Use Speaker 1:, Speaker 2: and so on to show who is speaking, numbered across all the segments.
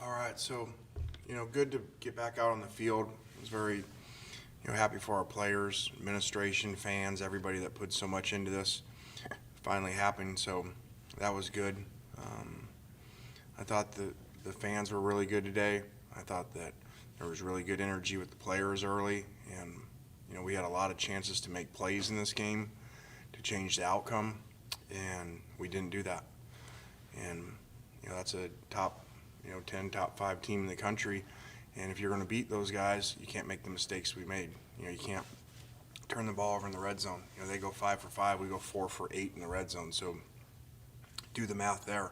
Speaker 1: All right, so, good to get back out on the field. I was very, happy for our players, administration, fans, everybody that put so much into this. Finally happened, so that was good. I thought the fans were really good today. I thought that there was really good energy with the players early, and, we had a lot of chances to make plays in this game to change the outcome, and we didn't do that. And, that's a top 10, top 5 team in the country. And if you're going to beat those guys, you can't make the mistakes we made. You can't turn the ball over in the red zone. They go 5 for 5, we go 4 for 8 in the red zone. So do the math there.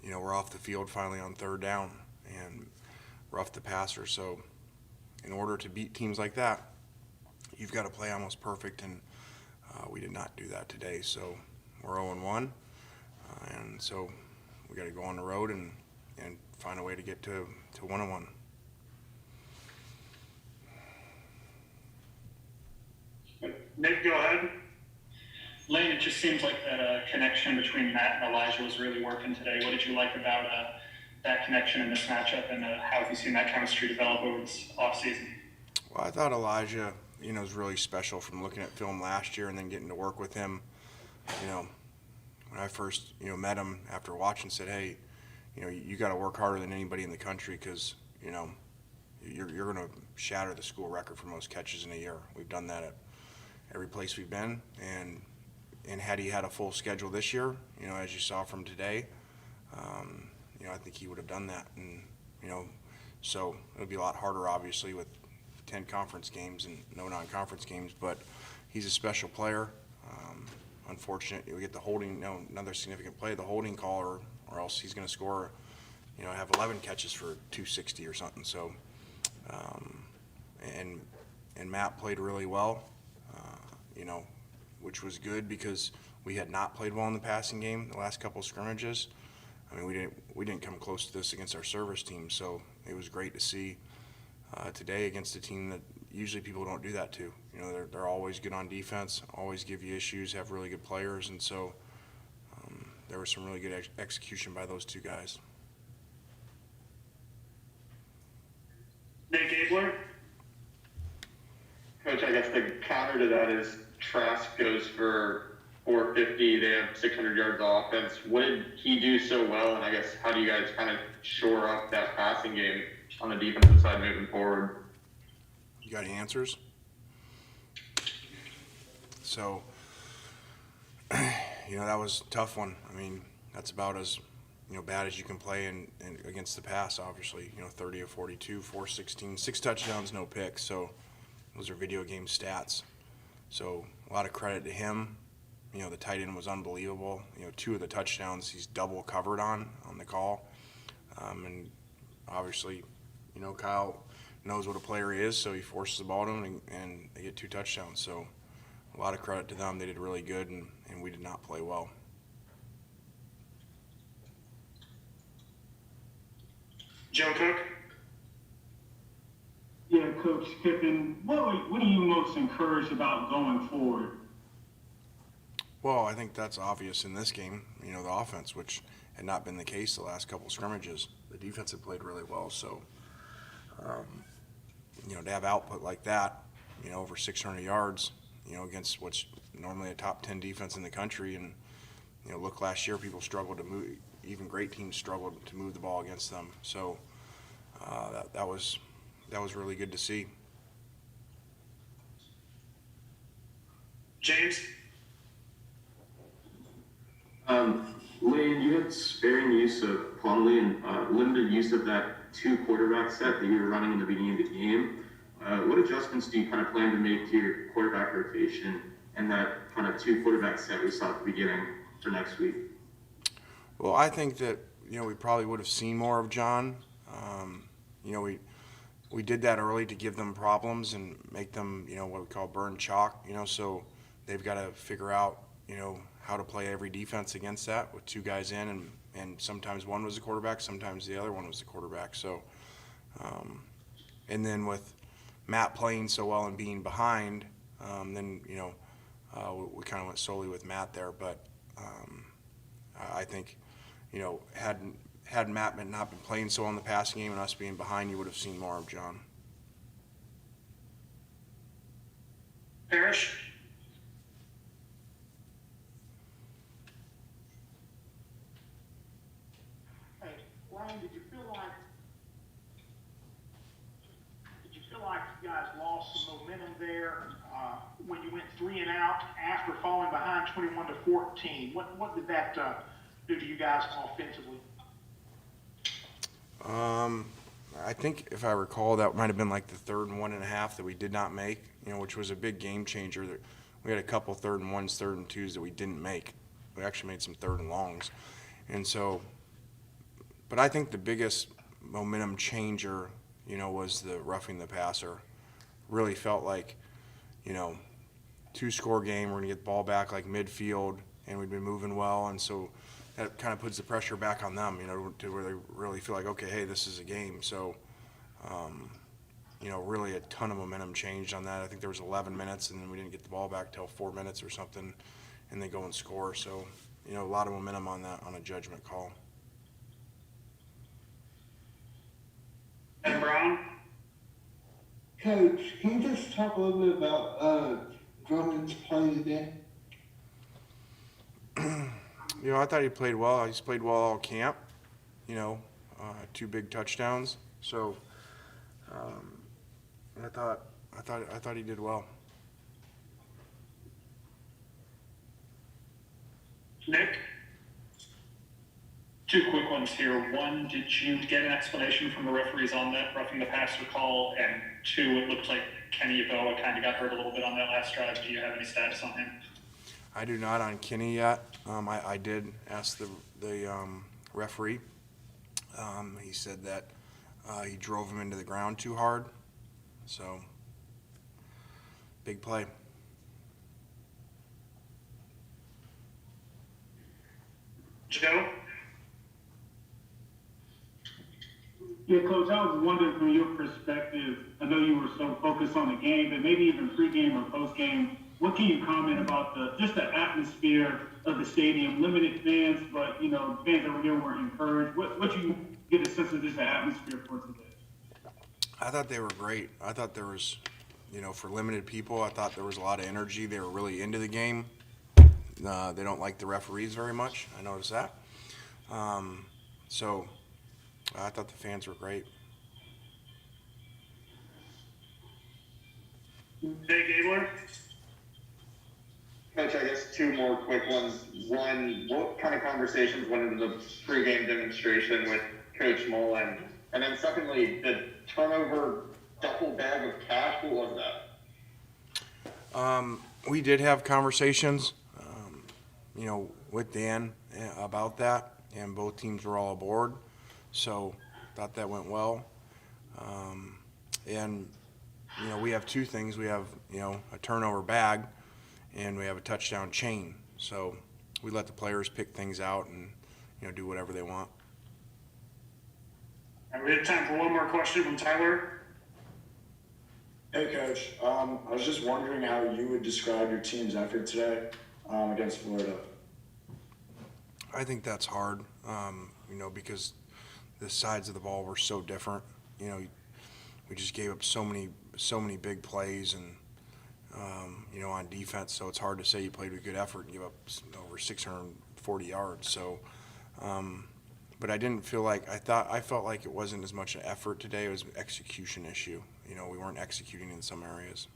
Speaker 1: We're off the field finally on third down and rough the passer. So in order to beat teams like that, you've got to play almost perfect, and we did not do that today. So we're 0-1, and so we got to go on the road and find a way to get to 1-1.
Speaker 2: Nick, go ahead.
Speaker 3: Lane, it just seems like that connection between Matt and Elijah was really working today. What did you like about that connection in this matchup, and how have you seen that chemistry develop over this offseason?
Speaker 1: Well, I thought Elijah, was really special from looking at film last year and then getting to work with him. When I first, met him after watching, said, hey, you got to work harder than anybody in the country because, you're going to shatter the school record for most catches in a year. We've done that at every place we've been, and had he had a full schedule this year, as you saw from today, I think he would have done that. And, so it would be a lot harder, obviously, with 10 conference games and no non-conference games, but he's a special player. Unfortunate, we get the holding, another significant play, the holding call, or else he's going to score, have 11 catches for 260 or something. So, and Matt played really well, which was good because we had not played well in the passing game the last couple of scrimmages. I mean, we didn't come close to this against our service team, so it was great to see today against a team that usually people don't do that to. They're always good on defense, always give you issues, have really good players, and so there was some really good execution by those two guys.
Speaker 2: Nick Gabler?
Speaker 4: Coach, I guess the counter to that is Trask goes for 450. They have 600 yards of offense. What did he do so well? And I guess how do you guys kind of shore up that passing game on the defensive side moving forward?
Speaker 1: You got any answers? So, that was a tough one. I mean, that's about as bad as you can play in against the pass, obviously. 30 of 42, 416, 6 touchdowns, no picks. So those are video game stats. So a lot of credit to him. The tight end was unbelievable. 2 of the touchdowns he's double covered on the call. And obviously, Kyle knows what a player is, so he forces the ball to him, and they get 2 touchdowns. So a lot of credit to them. They did really good, and we did not play well.
Speaker 2: Joe Cook?
Speaker 5: Yeah, Coach Kiffin, what are you most encouraged about going forward?
Speaker 1: Well, I think that's obvious in this game, the offense, which had not been the case the last couple of scrimmages. The defense had played really well, so, to have output like that, over 600 yards, against what's normally a top 10 defense in the country, and, look, last year people struggled to move, even great teams struggled to move the ball against them. So that was really good to see.
Speaker 2: James?
Speaker 6: Lane, you had sparing use of Plumlee and limited use of that 2 quarterback set that you were running in the beginning of the game. What adjustments do you kind of plan to make to your quarterback rotation and that kind of 2 quarterback set we saw at the beginning for next week?
Speaker 1: Well, I think that, we probably would have seen more of John. We did that early to give them problems and make them, what we call burn chalk, so they've got to figure out, how to play every defense against that with 2 guys in, and sometimes one was the quarterback, sometimes the other one was the quarterback. So, and then with Matt playing so well and being behind, then, we kind of went solely with Matt there. But I think, had had Matt not been playing so well in the passing game and us being behind, you would have seen more of John.
Speaker 2: Parrish?
Speaker 7: Hey, Lane, did you feel like you guys lost some momentum there when you went 3 and out after falling behind 21-14? What did that do to you guys offensively?
Speaker 1: I think if I recall, that might have been like the 3rd and 1.5 that we did not make, which was a big game changer. We had a couple 3rd and 1s, 3rd and 2s that we didn't make. We actually made some 3rd and longs. And so, but I think the biggest momentum changer, was the roughing the passer. Really felt like, 2-score game, we're going to get the ball back like midfield, and we've been moving well. And so that kind of puts the pressure back on them, to where they really feel like, okay, hey, this is a game. So, really a ton of momentum changed on that. I think there was 11 minutes, and then we didn't get the ball back till 4 minutes or something, and they go and score. So, a lot of momentum on that, on a judgment call.
Speaker 2: And Brown?
Speaker 8: Coach, can you just talk a little bit about Drummond's play today?
Speaker 1: I thought he played well. He's played well all camp. 2 big touchdowns. So, I thought he did well.
Speaker 2: Nick?
Speaker 3: 2 quick ones here. One, did you get an explanation from the referees on that roughing the passer call? And 2, it looked like Kenny Yeboah kind of got hurt a little bit on that last drive. Do you have any status on him?
Speaker 1: I do not on Kenny yet. I did ask the referee. He said that he drove him into the ground too hard. So, big play.
Speaker 2: Joe?
Speaker 5: Yeah, Coach, I was wondering from your perspective, I know you were so focused on the game, but maybe even pregame or postgame, what can you comment about just the atmosphere of the stadium? Limited fans, but, fans that were there were encouraged. What you get a sense of just the atmosphere for today?
Speaker 1: I thought they were great. I thought there was, for limited people, I thought there was a lot of energy. They were really into the game. They don't like the referees very much. I noticed that. So I thought the fans were great.
Speaker 2: Nate Gabler?
Speaker 4: Coach, I guess 2 more quick ones. One, what kind of conversations went into the pregame demonstration with Coach Mullen? And then secondly, the turnover duffel bag of cash, what was that?
Speaker 1: We did have conversations, with Dan about that, and both teams were all aboard. So thought that went well. And, we have 2 things. We have, a turnover bag, and we have a touchdown chain. So we let the players pick things out and, do whatever they want.
Speaker 2: And we have time for one more question from Tyler.
Speaker 9: Hey, Coach. I was just wondering how you would describe your team's effort today against Florida.
Speaker 1: I think that's hard, because the sides of the ball were so different. We just gave up so many big plays and, on defense. So it's hard to say you played with good effort and give up over 640 yards. So, but I didn't feel like I felt like it wasn't as much an effort today. It was an execution issue. We weren't executing in some areas.